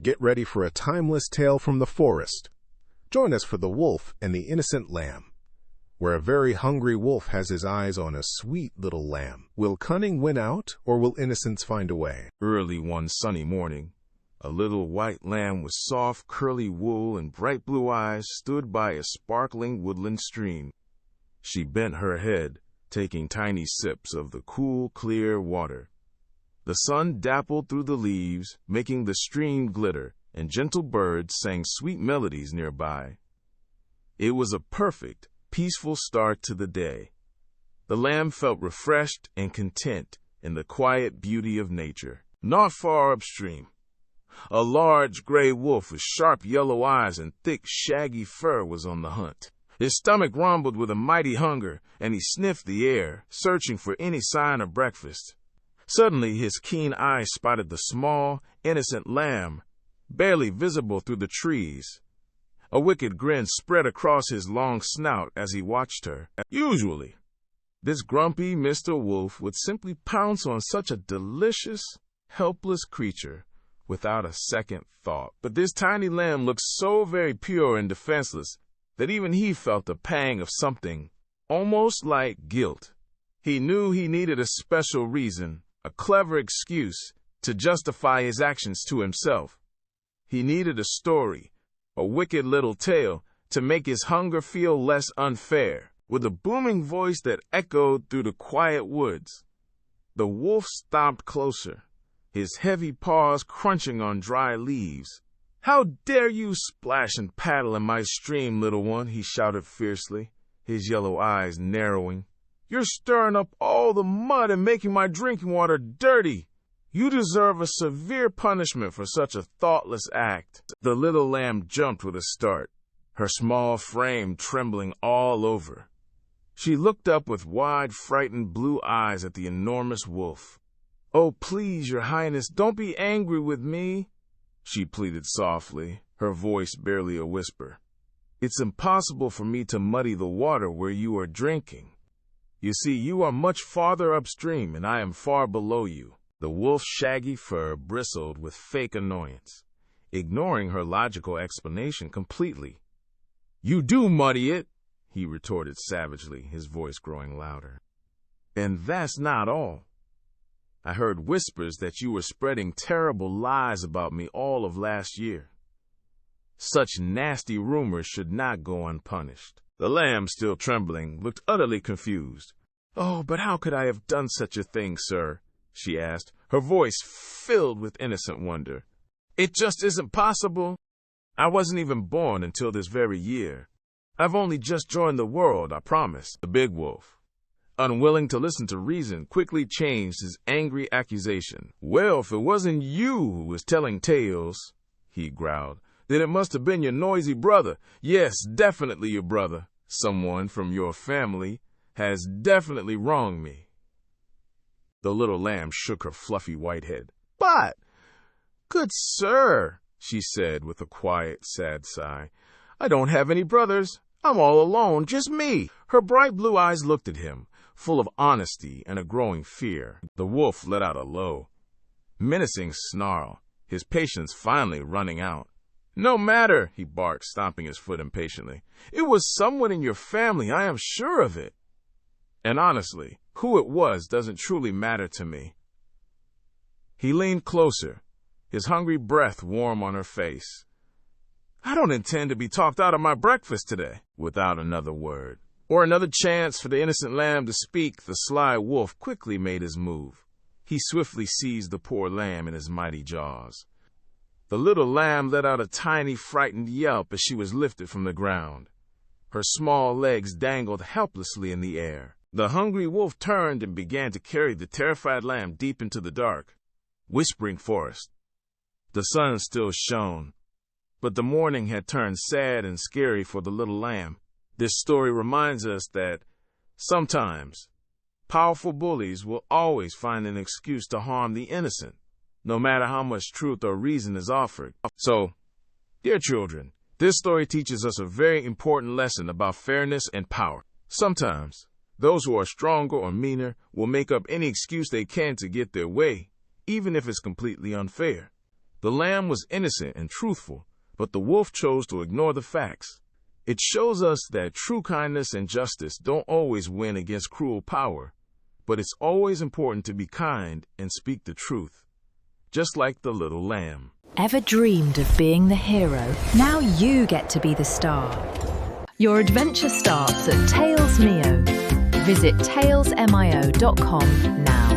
Get ready for a timeless tale from the forest. Join us for The Wolf and the Innocent Lamb, where a very hungry wolf has his eyes on a sweet little lamb. Will cunning win out, or will innocence find a way? Early one sunny morning, a little white lamb with soft, curly wool and bright blue eyes stood by a sparkling woodland stream. She bent her head, taking tiny sips of the cool, clear water. The sun dappled through the leaves, making the stream glitter, and gentle birds sang sweet melodies nearby. It was a perfect, peaceful start to the day. The lamb felt refreshed and content in the quiet beauty of nature. Not far upstream, a large gray wolf with sharp yellow eyes and thick, shaggy fur was on the hunt. His stomach rumbled with a mighty hunger, and he sniffed the air, searching for any sign of breakfast. Suddenly, his keen eyes spotted the small, innocent lamb, barely visible through the trees. A wicked grin spread across his long snout as he watched her. Usually, this grumpy Mr. Wolf would simply pounce on such a delicious, helpless creature without a second thought. But this tiny lamb looked so very pure and defenseless that even he felt the pang of something, almost like guilt. He knew he needed a special reason, a clever excuse, to justify his actions to himself. He needed a story, a wicked little tale, to make his hunger feel less unfair. With a booming voice that echoed through the quiet woods, the wolf stomped closer, his heavy paws crunching on dry leaves. "How dare you splash and paddle in my stream, little one?" he shouted fiercely, his yellow eyes narrowing. "You're stirring up all the mud and making my drinking water dirty. You deserve a severe punishment for such a thoughtless act." The little lamb jumped with a start, her small frame trembling all over. She looked up with wide, frightened blue eyes at the enormous wolf. "Oh, please, Your Highness, don't be angry with me," she pleaded softly, her voice barely a whisper. "It's impossible for me to muddy the water where you are drinking. You see, you are much farther upstream, and I am far below you." The wolf's shaggy fur bristled with fake annoyance, ignoring her logical explanation completely. "You do muddy it," he retorted savagely, his voice growing louder. "And that's not all. I heard whispers that you were spreading terrible lies about me all of last year. Such nasty rumors should not go unpunished." The lamb, still trembling, looked utterly confused. "Oh, but how could I have done such a thing, sir?" she asked, her voice filled with innocent wonder. "It just isn't possible. I wasn't even born until this very year. I've only just joined the world, I promise." The big wolf, unwilling to listen to reason, quickly changed his angry accusation. "Well, if it wasn't you who was telling tales," he growled, "then it must have been your noisy brother. Yes, definitely your brother. Someone from your family has definitely wronged me." The little lamb shook her fluffy white head. "But, good sir," she said with a quiet, sad sigh, "I don't have any brothers. I'm all alone, just me." Her bright blue eyes looked at him, full of honesty and a growing fear. The wolf let out a low, menacing snarl, his patience finally running out. "No matter," he barked, stomping his foot impatiently. "It was someone in your family, I am sure of it. And honestly, who it was doesn't truly matter to me." He leaned closer, his hungry breath warm on her face. "I don't intend to be talked out of my breakfast today." Without another word, or another chance for the innocent lamb to speak, the sly wolf quickly made his move. He swiftly seized the poor lamb in his mighty jaws. The little lamb let out a tiny, frightened yelp as she was lifted from the ground. Her small legs dangled helplessly in the air. The hungry wolf turned and began to carry the terrified lamb deep into the dark, whispering forest. The sun still shone, but the morning had turned sad and scary for the little lamb. This story reminds us that sometimes powerful bullies will always find an excuse to harm the innocent, no matter how much truth or reason is offered. So, dear children, this story teaches us a very important lesson about fairness and power. Sometimes, those who are stronger or meaner will make up any excuse they can to get their way, even if it's completely unfair. The lamb was innocent and truthful, but the wolf chose to ignore the facts. It shows us that true kindness and justice don't always win against cruel power, but it's always important to be kind and speak the truth, just like the little lamb. Ever dreamed of being the hero? Now you get to be the star. Your adventure starts at TalesMio. Visit talesmio.com now.